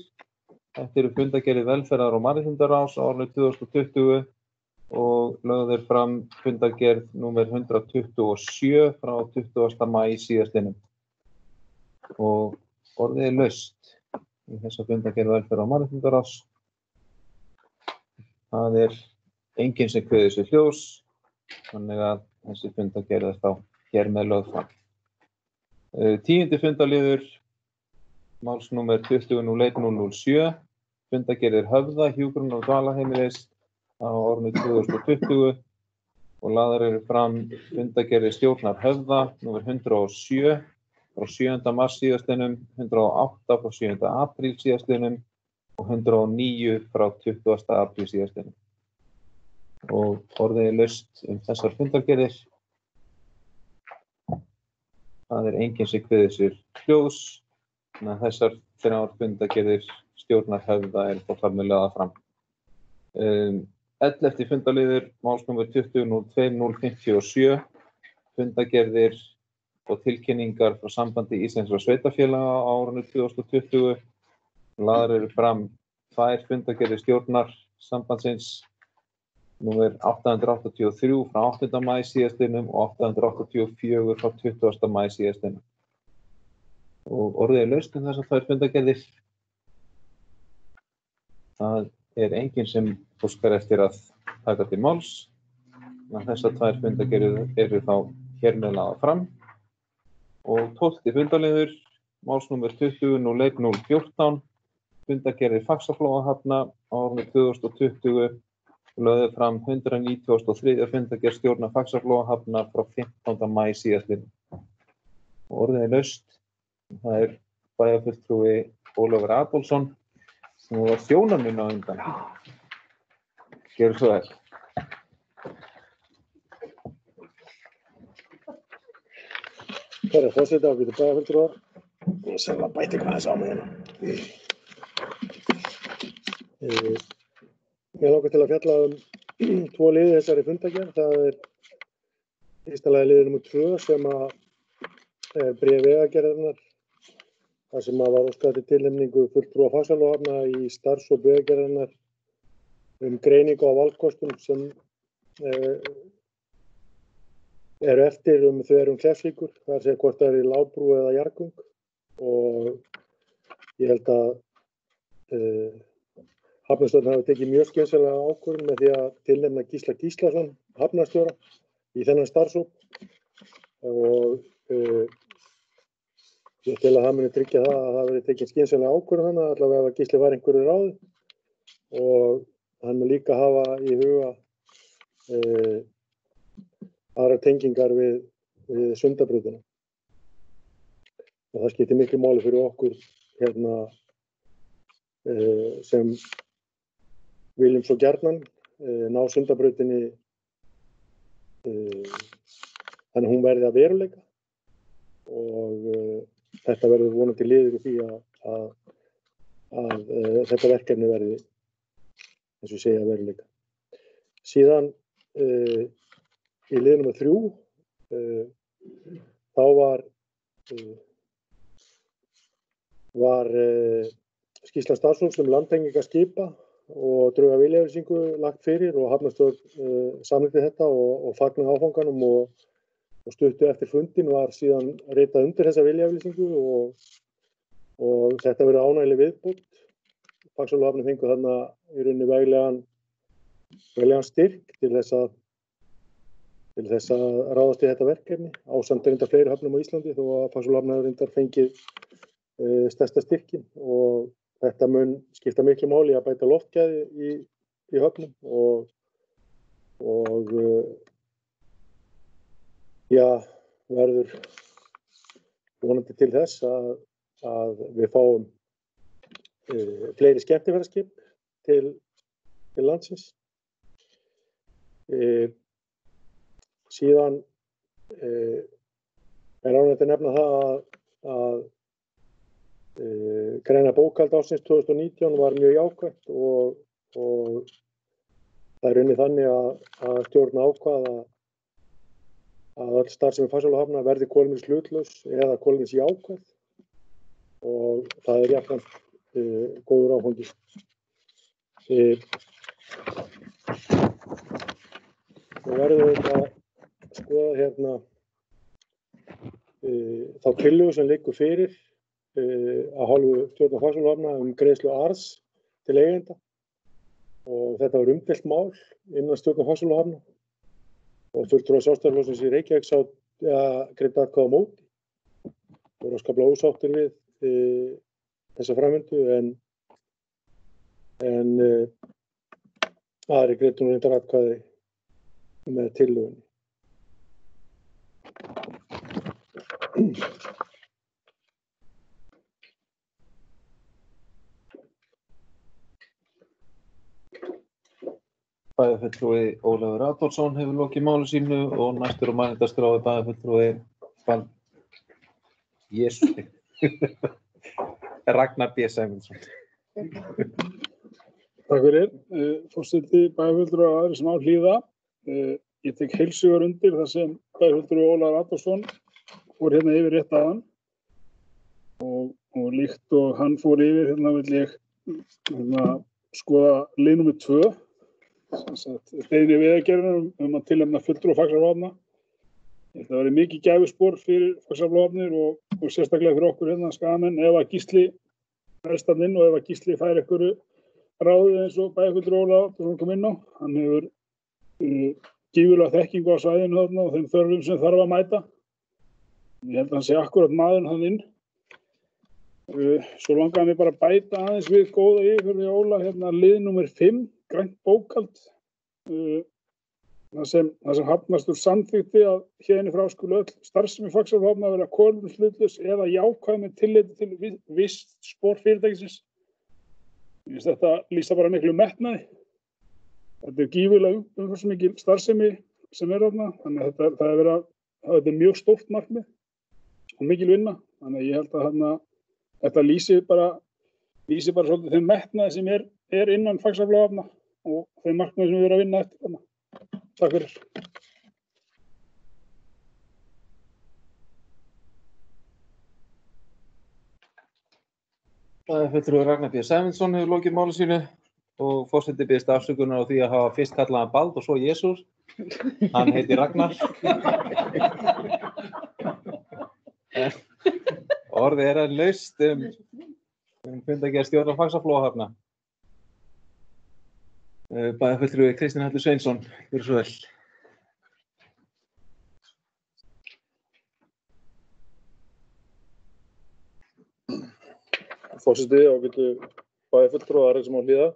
Þetta eru fundargerðir velferðar- og mannréttindaráðs á árinu 2020 og lögð er fram fundargerð númer 127 frá 20. maí síðastliðnum. Og orðið er laust í þessa fundargerð velferðar- og mannréttindaráðs. Það er enginn sem kveður sér hljós, þannig að þessi fundargerð er þá hér með lögð fram. 10. fundarliður málsnúmer 20.01.007, fundargerðir Höfða, hjúkrunar- og dvalarheimilis á árinu 2020 og lagðar eru fram fundargerðir stjórnar Höfða, númer 107 frá 7. mars síðastliðnum, 108 frá 7. apríl síðastliðnum og 109 frá 20. apríl síðastliðnum. Og orðið er laust þessar fundargerðir. Það er enginn sem kveður sér hljós. Þannig að þessar 3 fundargerðir stjórnar Höfða er þar með lagðar fram. 11. fundarliður málsnúmer 20.02.057, fundargerðir og tilkynningar frá Sambandi íslenskra sveitarfélaga á árinu 2020. Lagðar eru fram 2 fundargerðir stjórnar sambandsins, númer 883 frá 8. maí síðastliðnum og 884 frá 20. maí síðastliðnum. Og orðið er laust þessar 2 fundargerðir. Það er enginn sem óskar eftir að taka til máls. Þessar 2 fundargerðir eru þá hér með lagðar fram. Og 12. fundarliður, málsnúmer 20.01.014, fundargerðir Faxaflóahafna á árinu 2020 og lögðu fram 193. fundargerð stjórnar Faxaflóahafnar frá 15. maí síðastliðnum. Og orðið er laust. Það er bæjarfulltrúi Ólafur Adolfsson sem var þjónarminn á undan. Gjörðu svo vel. Herra forseti, ágætu bæjarfulltrúar. Ég sem að bæti hvað þess á mig hérna. Mér langar til að fjalla tvo liði þessari fundargerð. Það fyrsta lagi liður númer 2 sem að bréf Vegagerðarinnar. Það sem að var óskað eftir tilnefningu fulltrúa Faxaflóahafna í starfshóp Vegagerðarinnar greiningu á valkostum sem eru eftir þau eru Kleppsvíkur, það segja hvort það er í Lágbrú eða Jarðgöng og ég held að Hafnarstjórn hafi tekið mjög skynsamlega ákvörðun með því að tilnefna Gísla Gíslason, hafnarstjóra, í þennan starfshóp og ég tel að það muni tryggja það að það verði tekið skynsamlega ákvörðun þannig allavega ef Gísli var einhverju ráði og hann mun líka hafa í huga aðrar tengingar við Sundabrautina. Og það skiptir miklu máli fyrir okkur hérna sem viljum svo gjarnan ná Sundabrautinni þannig að hún verði að veruleika og þetta verður vonandi liður í því að þetta verkefni verði eins og segja veruleika. Síðan í lið númer 3 þá var skýrsla starfshóps landtenginga skipa og drög að viljayfirlýsingu lagt fyrir og Hafnarstjórn samþykkti þetta og fagnaði áfanganum og stuttu eftir fundin var síðan ritað undir þessa viljayfirlýsingu og þetta verður ánægjuleg viðbót. Faxaflóahafnir fengu þarna í rauninni veglegan styrk til þess að ráðast í þetta verkefni ásamt reyndar fleiri höfnum á Íslandi þó að Faxaflóahafnir hafi reyndar fengið stærsta styrkin og þetta mun skipta miklu máli að bæta loftgæði í höfnum og verður vonandi til þess að við fáum fleiri skemmtiferðaskip til landsins. Síðan ánægjulegt að nefna það að græna bókhald ársins 2019 var mjög jákvætt og það er unnið þannig að stjórn ákvað að öll starfsemi Faxaflóahafna verði kolefnishlutlaus eða kolefnisjákvæð og það er jafnframt góður áfangi. Við verðum að skoða hérna þá tillögu sem liggur fyrir að hálfu stjórnar Faxaflóahafna greiðslu arðs til eigenda og þetta var umdeilt mál innan stjórnar Faxaflóahafna og fulltrúar Sjálfstæðisflokksins í Reykjavík greiddu atkvæði á móti og voru skaplega ósáttir við þessa framvindu en aðrir greiddu nú reyndar atkvæði með tillögunni. Bæjarfulltrúi Ólafur Adolfsson hefur lokið máli sínu og næstur á mælendaskrá bæjarfulltrúi Ragnar B. Sæmundsson. Takk fyrir. Forseti bæjarfulltrúa og aðrir sem á hlýða. Ég tek heilshugar undir það sem bæjarfulltrúi Ólafur Adolfsson fór hérna yfir rétt áðan og líkt og hann fór yfir hérna vil ég skoða lið númer 2 beiðni Vegagerðarinnar að tilnefna fulltrúa Faxaflóahafna. Ég held að það verði mikið gæfuspor fyrir Faxaflóahafnir og sérstaklega fyrir okkur hérna skagamenn ef að Gísli verðst þarna inn og ef að Gísli fær einhverju ráðið eins og bæjarfulltrúi Ólafur sem kom inn á. Hann hefur gífurlega þekkingu á svæðinu þarna og þeim þörfum sem þarf að mæta. Ég held að hann sé akkúrat maðurinn þarna inn. Svo langaði mig bara að bæta aðeins við góða yfirferð Óla hérna lið númer 5 grænt bókhald. Það sem Hafnarstjórn samþykkti að hérni frá skuli öll starfsemi Faxaflóahafna vera kolefnishlutlaus eða jákvæð með tilliti til vistspor fyrirtækisins. Þetta lýsa bara miklu metnaði. Þetta er gífurlega umfangsmikil starfsemi sem er þarna, þannig að þetta er mjög stórt markmið. mikil vinna. Þannig að ég held að þetta lýsir bara svolítið þeim metnaði sem er innan Faxaflóahafna og þeim markmiðum sem við erum að vinna eftir þarna. Takk fyrir. Bæjarfulltrúi Ragnar B. Sæmundsson hefur lokið máli sínu og forseti biðst afsökunar á því að hafa fyrst kallað hann Bald og svo Jesús. Hann heitir Ragnar. Orðið er að laust fundargerð stjórnar Faxaflóahafna. Bæjarfulltrúi Kristinn Hallur Sveinsson, gjörðu svo vel. Forseti, ágætu bæjarfulltrúar sem á Hlíða.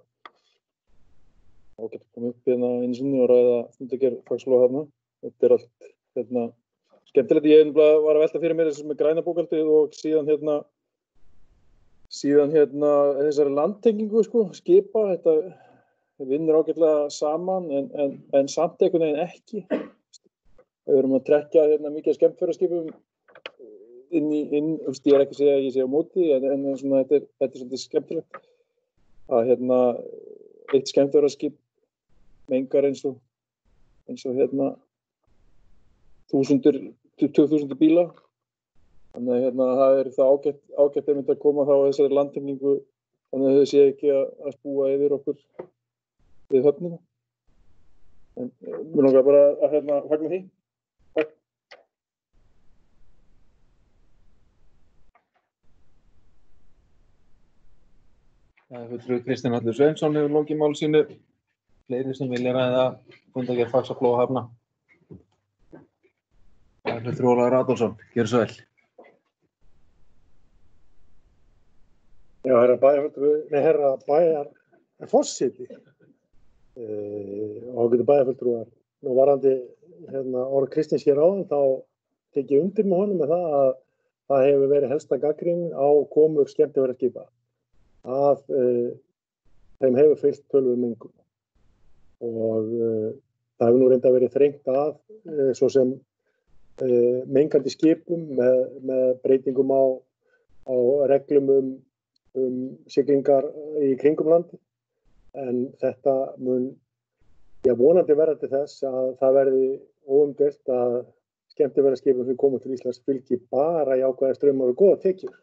Ágætu koma upp einu sinni og ræða fundargerð Faxaflóahafna. Þetta allt skemmtilegt. Ég var að velta fyrir mér þessu með græna bókhaldið og síðan þessari landtengingu skipa. Þetta vinnur ágætlega saman en samt einhvern veginn ekki. Við erum að trekkja mikið skemmtferðaskipum inn, ég er ekki að segja að ég sé á móti, en svona, þetta er svolítið skemmtilegt að eitt skemmtferðaskip mengar eins og 2000 bíla. Þannig að það er það ágætt einmitt að koma þá að þessari landtengingu þannig að þau sé ekki að spúa yfir okkur við höfnina. En mér langar bara að fagna því. Takk. Fulltrúi Kristinn Hallur Sveinsson hefur lokið máli sínu. Fleiri sem vilja ræða fundargerð Faxaflóahafna. Fulltrúi Ólafur Adolfsson, gjörðu svo vel. Já, herra bæjarforseti og ágætu bæjarfulltrúar. Nú varðandi orð Kristins hér áðan þá tek ég undir með honum með það að það hefur verið helsta gagnrýnin á komur skemmtiferðaskipa. Að þeim hefur fylgt töluverð mengun og það hefur nú reynda verið þrengt að svo sem mengandi skipum með breytingum á reglum um siglingar í kringum landi en þetta mun vonandi verða til þess að það verði óumdeilt að skemmtiferðaskipum sem koma til Íslands fylgi bara jákvæðar straumar og góða tekjur.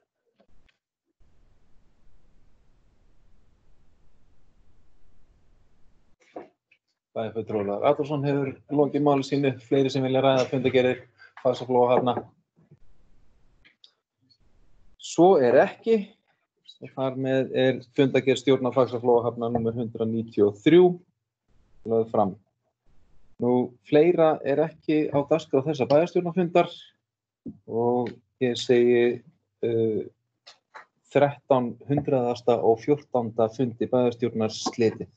Bæjarfulltrúi Ólafur Adolfsson hefur lokið máli sínu. Fleiri sem vilja ræða fundargerðir Faxaflóahafna. Svo er ekki. Þar með er fundargerð stjórnar Faxaflóahafna nr. 193 lögð fram. Nú, fleira er ekki á dagskrá þessa bæjarstjórnarfundar og ég segi 13. og 14. fundi bæjarstjórnar slitið.